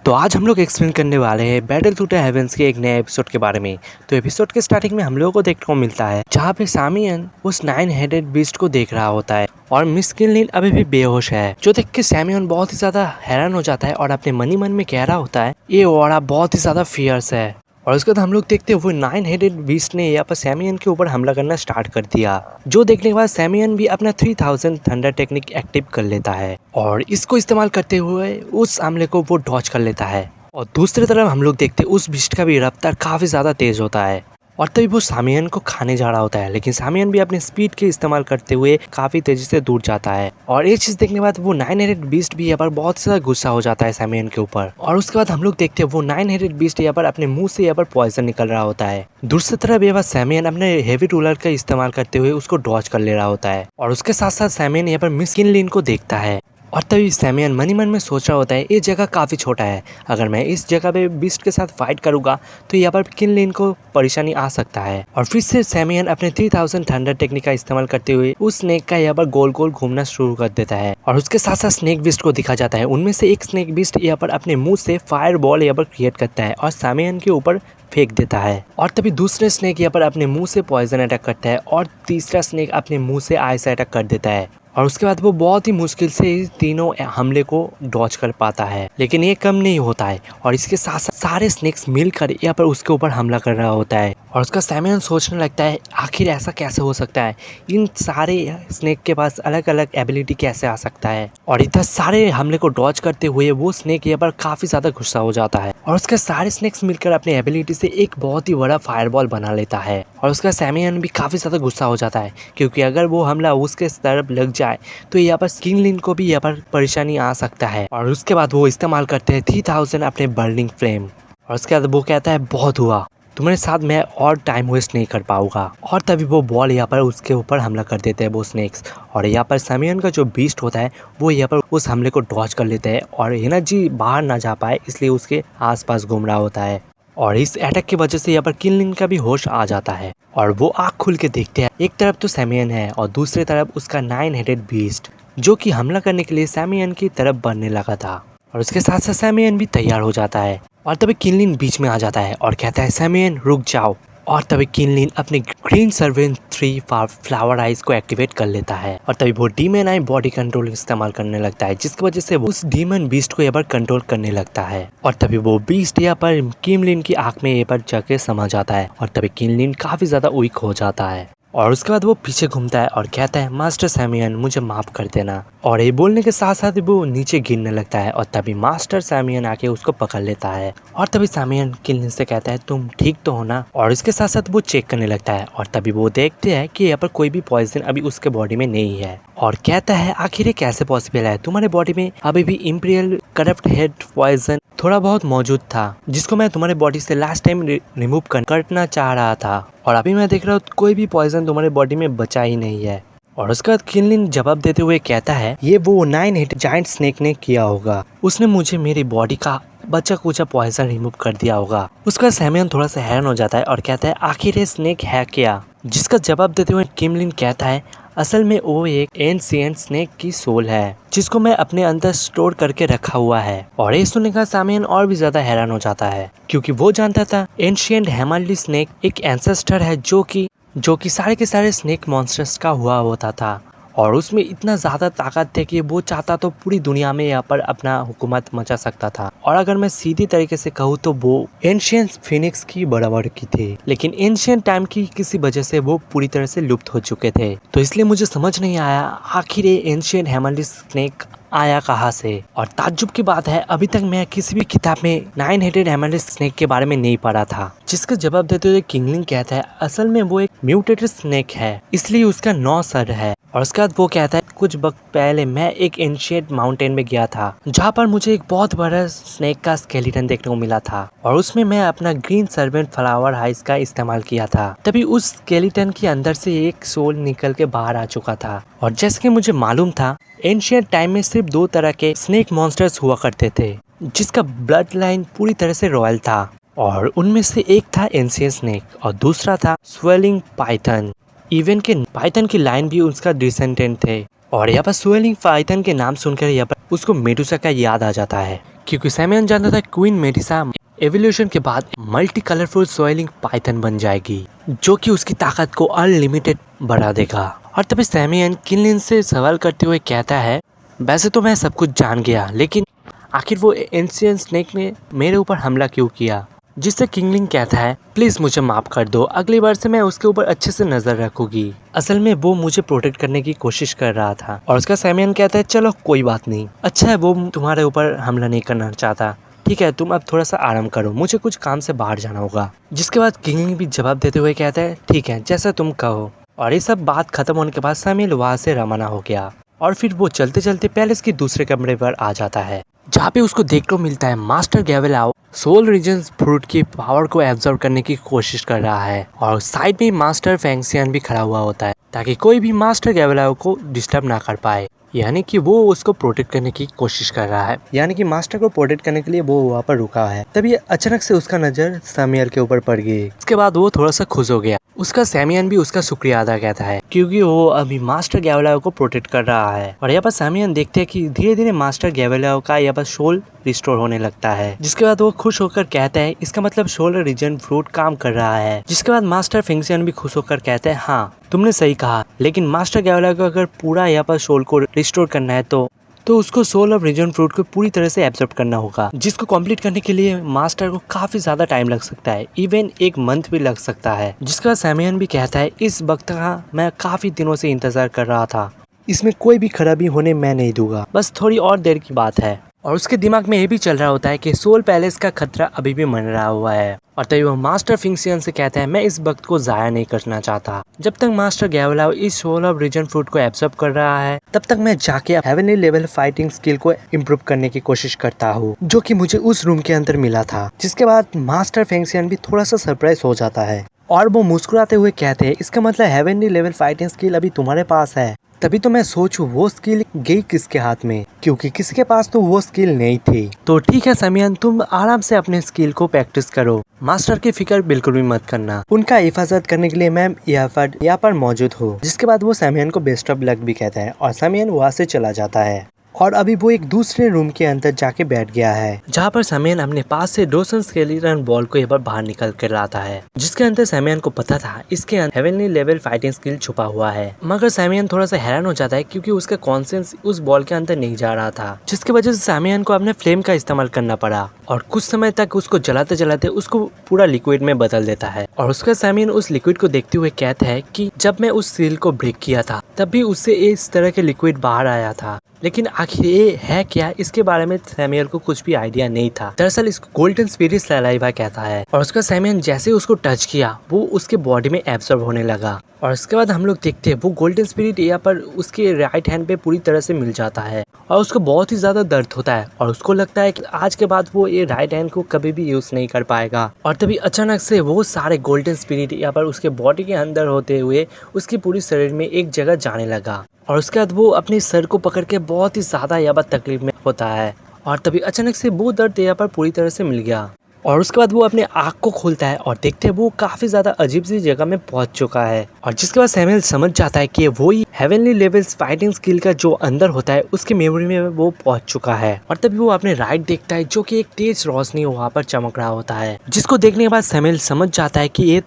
तो आज हम लोग एक्सप्लेन करने वाले हैं बैटल टू द हेवेंस के एक नए एपिसोड के बारे में। तो एपिसोड के स्टार्टिंग में हम लोगों को देखने को मिलता है जहाँ पे सैमियन उस 9 हेडेड बीस्ट को देख रहा होता है और मिस किनलिन अभी भी बेहोश है, जो देख के सैमियन बहुत ही ज्यादा हैरान हो जाता है और अपने मन में कह रहा होता है ये ओरा बहुत ही ज्यादा फियर्स है। और उसके बाद हम लोग देखते हैं वो 9 हेडेड बीस्ट ने यहाँ पर सैमियन के ऊपर हमला करना स्टार्ट कर दिया, जो देखने के बाद सैमियन भी अपना 3000 थंडर टेक्निक एक्टिव कर लेता है और इसको इस्तेमाल करते हुए उस हमले को वो डॉज कर लेता है। और दूसरी तरफ हम लोग देखते हैं उस बीस्ट का भी रफ्तार काफी ज्यादा तेज होता है और तभी वो सामियन को खाने जा रहा होता है, लेकिन सामियन भी अपने स्पीड के इस्तेमाल करते हुए काफी तेजी से दूर जाता है। और ये चीज देखने के बाद वो 9 हेडेड बीस्ट भी यहाँ पर बहुत ज्यादा गुस्सा हो जाता है सामियन के ऊपर। और उसके बाद हम लोग देखते हैं वो 9 हेडेड बीस्ट यहाँ पर अपने मुंह से यहाँ पर पॉइजन निकल रहा होता है। दूसरी तरफ ये बात सामियन अपने हेवी रूलर का इस्तेमाल करते हुए उसको डॉज कर ले रहा होता है और उसके साथ साथ सामियन यहाँ पर मिस किनलिन को देखता है और तभी सैमियन मन में सोच रहा होता है ये जगह काफ़ी छोटा है, अगर मैं इस जगह पे बीस्ट के साथ फाइट करूंगा तो यहाँ पर किनलिन को परेशानी आ सकता है। और फिर से सैमियन अपने 3000 थंडर टेक्निक का इस्तेमाल करते हुए उस स्नेक का यहाँ पर गोल गोल घूमना शुरू कर देता है और उसके साथ साथ स्नेक बीस्ट को दिखा जाता है। उनमें से एक स्नेक बीस्ट यहाँ पर अपने मुंह से फायर बॉल यहाँ पर क्रिएट करता है और सैमियन के ऊपर फेंक देता है। और तभी दूसरे स्नेक यहाँ पर अपने मुंह से पॉइजन अटैक करता है और तीसरा स्नेक अपने मुंह से आइस अटैक कर देता है। और उसके बाद वो बहुत ही मुश्किल से इस तीनों हमले को डॉज कर पाता है, लेकिन ये कम नहीं होता है और इसके साथ साथ सारे स्नेक्स मिलकर यहाँ पर उसके ऊपर हमला कर रहा होता है। और उसका सैमियन सोचने लगता है आखिर ऐसा कैसे हो सकता है, इन सारे स्नेक के पास अलग अलग एबिलिटी कैसे आ सकता है। और इधर सारे हमले को डॉज करते हुए वो स्नेक यहाँ पर काफी ज्यादा गुस्सा हो जाता है और उसके सारे स्नेक्स मिलकर अपनी एबिलिटी से एक बहुत ही बड़ा फायरबॉल बना लेता है। और उसका सैमियन भी काफी ज्यादा गुस्सा हो जाता है क्योंकि अगर वो हमला उसके तरफ लग जाए तो यहाँ पर किनलिन को भी यहाँ पर परेशानी आ सकता है। और उसके बाद वो इस्तेमाल करते हैं 3000 अपने बर्निंग फ्लेम और उसके बाद वो कहता है बहुत हुआ, तुम्हारे साथ मैं और टाइम वेस्ट नहीं कर पाऊंगा। और तभी वो बॉल यहाँ पर उसके ऊपर हमला कर देते हैं वो स्नेक्स और यहाँ पर सैमियन का जो बीस्ट होता है वो यहाँ पर उस हमले को डॉज कर लेते हैं और एनर्जी बाहर ना जा पाए इसलिए उसके आसपास घूम रहा होता है। और इस अटैक की वजह से यहाँ पर किनलिन का भी होश आ जाता है और वो आँख खुल के देखते हैं, एक तरफ तो सैमियन है और दूसरी तरफ उसका 9 हेडेड बीस्ट जो कि हमला करने के लिए सैमियन की तरफ बढ़ने लगा था। और उसके साथ साथ सैमियन भी तैयार हो जाता है और तभी किनलिन बीच में आ जाता है और कहता है सैमियन रुक जाओ। और तभी किनलिन अपने ग्रीन सर्वेंट 3 फ्लावर आइज को एक्टिवेट कर लेता है और तभी वो डीमन आई बॉडी कंट्रोल इस्तेमाल करने लगता है, जिसकी वजह से वो उस डीमन बीस्ट को यहाँ पर कंट्रोल करने लगता है। और तभी वो बीस्ट यहाँ पर किनलिन की आंख में यहाँ पर जाके समा जाता है और तभी किनलिन काफी ज्यादा वीक हो जाता है। और उसके बाद वो पीछे घूमता है और कहता है मास्टर सैमियन मुझे माफ कर देना। और ये बोलने के साथ साथ वो नीचे गिरने लगता है और तभी मास्टर सैमियन आके उसको पकड़ लेता है। और तभी सैमियन किनलिन से कहता है तुम ठीक तो हो ना। और इसके साथ साथ वो चेक करने लगता है और तभी वो देखते हैं कि यहाँ पर कोई भी पॉइजन अभी उसके बॉडी में नहीं है और कहता है आखिर ये कैसे पॉसिबल है, तुम्हारे बॉडी में अभी भी इंपीरियल करप्ट हेड पॉइजन थोड़ा बहुत मौजूद था जिसको मैं तुम्हारे बॉडी से लास्ट टाइम रिमूव करना चाह रहा था और अभी मैं देख रहा हूँ कोई भी पॉइजन तुम्हारे बॉडी में बचा ही नहीं है। और उसके बाद किनलिन जवाब देते हुए कहता है ये वो 9 हेडेड जायंट स्नेक ने किया होगा, उसने मुझे मेरी बॉडी का बचा कुचा पॉइजन रिमूव कर दिया होगा। उसका सैमियन थोड़ा सा हैरान हो जाता है और कहता है आखिर ये स्नेक है क्या, जिसका जवाब देते हुए किनलिन कहता है असल में वो एक एंशिएंट स्नेक की सोल है जिसको मैं अपने अंदर स्टोर करके रखा हुआ है। और ये सुनने का सैमियन और भी ज्यादा हैरान हो जाता है क्योंकि वो जानता था एंशिएंट हेमनली स्नेक एक एंसेस्टर है जो कि सारे के सारे स्नेक मॉन्स्टर्स का हुआ होता था और उसमें इतना ज्यादा ताकत थे कि वो चाहता तो पूरी दुनिया में यहाँ पर अपना हुकूमत मचा सकता था। और अगर मैं सीधी तरीके से कहूँ तो वो एंशिएंट फिनिक्स की बराबर की थे, लेकिन एंशिएंट टाइम की किसी वजह से वो पूरी तरह से लुप्त हो चुके थे। तो इसलिए मुझे समझ नहीं आया आखिर ये एंशिएंट हेमनली स्नेक आया कहाँ से। और ताज्जुब की बात है अभी तक मैं किसी भी किताब में 9 हेडेड हेमनली स्नेक के बारे में नहीं पढ़ा था, जिसका जवाब देते हुए किनलिन कहता है असल में वो एक म्यूटेटेड स्नेक है इसलिए उसका 9 सर है। और उसके बाद वो कहता है कुछ वक्त पहले मैं एक एंशिएंट माउंटेन में गया था जहाँ पर मुझे एक बहुत बड़ा स्नेक का स्केलेटन देखने को मिला था और उसमें मैं अपना ग्रीन सर्वेंट फ्लावर आइज का इस्तेमाल किया था। तभी उस स्केलेटन के अंदर से एक सोल निकल के बाहर आ चुका था और जैसे कि मुझे मालूम था एंशिएंट टाइम में सिर्फ 2 तरह के स्नेक मॉन्स्टर्स हुआ करते थे जिसका ब्लड लाइन पूरी तरह से रॉयल था और उनमें से एक था एंशिएंट स्नेक और दूसरा था स्वेलिंग पाइथन। इवन के पाइथन की लाइन भी उसका डिसेंडेंट थे और यहाँ पर स्वेलिंग पाइथन के नाम सुनकर यहाँ पर उसको मेडुसा का याद आ जाता है, क्योंकि सैमियन जानता था क्वीन मेडुसा एवोल्यूशन के बाद मल्टी कलरफुल स्वेलिंग पाइथन बन जाएगी, जो कि उसकी ताकत को अनलिमिटेड बढ़ा देगा। और तभी सैमियन किनलिन से सवाल करते हुए कहता है, वैसे तो मैं सब कुछ जान गया, लेकिन आखिर वो एंशिएंट स्नेक ने मेरे ऊपर हमला क्यों किया? जिससे किंगलिन कहता है, प्लीज मुझे माफ कर दो, अगली बार से मैं उसके ऊपर अच्छे से नजर रखूंगी। असल में वो मुझे प्रोटेक्ट करने की कोशिश कर रहा था। और उसका सैमियन कहता है, चलो कोई बात नहीं, अच्छा है वो तुम्हारे ऊपर हमला नहीं करना चाहता, ठीक है तुम अब थोड़ा सा आराम करो, मुझे कुछ काम से बाहर जाना होगा। जिसके बाद किंगलिन भी जवाब देते हुए कहता है, ठीक है जैसा तुम कहो। और ये सब बात खत्म होने के बाद सैमुअल वहां से रवाना हो गया और फिर वो चलते चलते पैलेस के दूसरे कमरे पर आ जाता है, जहाँ पे उसको देखने को मिलता है मास्टर गैवेलाओ सोल रीजन फ्रूट की पावर को एब्जॉर्ब करने की कोशिश कर रहा है। और साइड में मास्टर फेंगसियन भी खड़ा हुआ होता है, ताकि कोई भी मास्टर गैवेलाओ को डिस्टर्ब ना कर पाए, यानी कि वो उसको प्रोटेक्ट करने की कोशिश कर रहा है, यानी कि मास्टर को प्रोटेक्ट करने के लिए वो वहाँ पर रुका है। तभी अचानक से उसका नजर सैमुअल के ऊपर पड़ गई। इसके बाद वो थोड़ा सा खुश हो गया। उसका सैमियन भी उसका शुक्रिया अदा कहता है, क्योंकि वो अभी मास्टर गैवेलाओ को प्रोटेक्ट कर रहा है। और यहाँ पर सैमियन देखते हैं कि धीरे धीरे मास्टर गैवेलाओ का यहाँ पर सोल रिस्टोर होने लगता है। जिसके बाद वो खुश होकर कहता है, इसका मतलब सोल रीजन फ्रूट काम कर रहा है। जिसके बाद मास्टर फेंगसियन भी खुश होकर कहते हैं, हाँ तुमने सही कहा, लेकिन मास्टर गैवेलाओ को अगर पूरा यहाँ पर सोल को रिस्टोर करना है तो उसको सोल ऑफ रीजन फ्रूट को पूरी तरह से एब्जॉर्ब करना होगा, जिसको कंप्लीट करने के लिए मास्टर को काफी ज्यादा टाइम लग सकता है, इवन 1 मंथ भी लग सकता है। जिसका सैमियन भी कहता है, इस वक्त का मैं काफी दिनों से इंतजार कर रहा था, इसमें कोई भी खराबी होने मैं नहीं दूंगा, बस थोड़ी और देर की बात है। और उसके दिमाग में ये भी चल रहा होता है कि सोल पैलेस का खतरा अभी भी मन रहा हुआ है। और तभी वो मास्टर फेंगसियन से कहता है, मैं इस वक्त को जाया नहीं करना चाहता, जब तक मास्टर गैवेलाओ इस सोल ऑफ रीजन फ्रूट को एब्जॉर्ब कर रहा है तब तक मैं जाके हेवनली लेवल फाइटिंग स्किल को इम्प्रूव करने की कोशिश करता हूँ, जो कि मुझे उस रूम के अंदर मिला था। जिसके बाद मास्टर फेंगसियन भी थोड़ा सा सरप्राइज हो जाता है और वो मुस्कुराते हुए कहते हैं, इसका मतलब हेवनली लेवल फाइटिंग स्किल अभी तुम्हारे पास है। तभी तो मैं सोचूं वो स्किल गई किसके हाथ में, क्योंकि किसी के पास तो वो स्किल नहीं थी। तो ठीक है सैमियन, तुम आराम से अपने स्किल को प्रैक्टिस करो, मास्टर की फिक्र बिल्कुल भी मत करना, उनका हिफाजत करने के लिए मैं यहाँ पर मौजूद हूँ। जिसके बाद वो सैमियन को बेस्ट ऑफ लक भी कहता है और सैमियन वहाँ से चला जाता है। और अभी वो एक दूसरे रूम के अंदर जाके बैठ गया है, जहाँ पर सैमियन अपने पास से डोसन स्केलेटन बॉल को एक बार बाहर निकल कर लाता है, जिसके अंदर सैमियन को पता था इसके अंदर हेवनली लेवल फाइटिंग स्किल छुपा हुआ है। मगर सैमियन थोड़ा सा हैरान हो जाता है, क्योंकि उसका कॉन्सेंस उस बॉल के अंदर नहीं जा रहा था, जिसकी वजह से सैमियन को अपने फ्लेम का इस्तेमाल करना पड़ा और कुछ समय तक उसको जलाते जलाते उसको पूरा लिक्विड में बदल देता है। और उसका सैमियन उस लिक्विड को देखते हुए कहता है कि जब मैं उस सील को ब्रेक किया था तब भी उससे इस तरह के लिक्विड बाहर आया था, लेकिन आखिर ये है क्या, इसके बारे में सैमुअल को कुछ भी आइडिया नहीं था। दरअसल इसको गोल्डन स्पिरिट सलाइवा कहता है। और उसका सैमुअल जैसे उसको टच किया वो उसके बॉडी में एब्जॉर्ब होने लगा। और उसके बाद हम लोग देखते हैं वो गोल्डन स्पिरिट यहाँ पर उसके राइट हैंड पे पूरी तरह से मिल जाता है और उसको बहुत ही ज्यादा दर्द होता है और उसको लगता है कि आज के बाद वो ये राइट हैंड को कभी भी यूज नहीं कर पाएगा। और तभी अचानक से वो सारे गोल्डन स्पिरिट यहाँ पर उसके बॉडी के अंदर होते हुए उसकी पूरी शरीर में एक जगह जाने लगा। और उसके बाद वो अपने सर को पकड़ के बहुत ही ज्यादा यहाँ पर तकलीफ में होता है। और तभी अचानक से वो दर्द यहाँ पर पूरी तरह से मिल गया। और उसके बाद वो अपने आँख को खोलता है और देखते हैं वो काफी ज्यादा अजीब सी जगह में पहुंच चुका है। और जिसके बाद सैमुअल समझ जाता है कि वो ही हेवनली लेवल्स फाइटिंग स्किल का जो अंदर होता है उसकी मेमोरी में वो पहुंच चुका है। और तभी वो अपने राइट देखता है जो कि एक तेज रोशनी वहाँ पर चमक रहा होता है, जिसको देखने के बाद सैमुअल समझ जाता है कि ये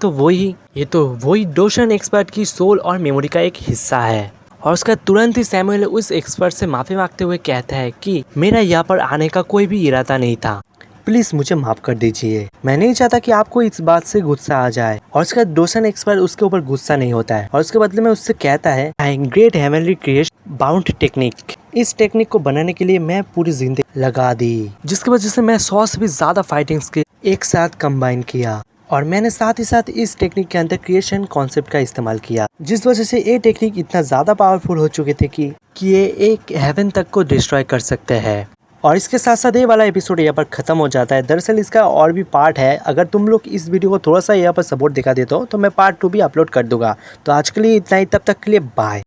तो वही डोशन एक्सपर्ट की सोल और मेमोरी का एक हिस्सा है। और उसका तुरंत ही सैमुअल उस एक्सपर्ट से माफी मांगते हुए कहता है कि मेरा यहाँ पर आने का कोई भी इरादा नहीं था, प्लीज मुझे माफ कर दीजिए, मैं नहीं चाहता कि आपको इस बात से गुस्सा आ जाए। और उसका डोशन एक्सपर्ट उसके ऊपर गुस्सा नहीं होता है और उसके बदले में उससे कहता है, I am great heavenly creation bound technique, इस टेक्निक को बनाने के लिए मैं पूरी जिंदगी लगा दी, जिसकी वजह से मैं 100 से भी ज्यादा फाइटिंग स्किल एक साथ कंबाइन किया और मैंने साथ ही साथ इस टेक्निक के अंदर क्रिएशन कॉन्सेप्ट का इस्तेमाल किया, जिस वजह से ये टेक्निक इतना ज्यादा पावरफुल हो चुके थे कि ये एक हेवन तक को डिस्ट्रॉय कर सकते हैं। और इसके साथ साथ ये वाला एपिसोड यहाँ पर खत्म हो जाता है। दरअसल इसका और भी पार्ट है, अगर तुम लोग इस वीडियो को थोड़ा सा यहाँ पर सपोर्ट दिखा देते हो तो मैं पार्ट 2 भी अपलोड कर दूंगा। तो आज के लिए इतना ही, तब तक के लिए बाय।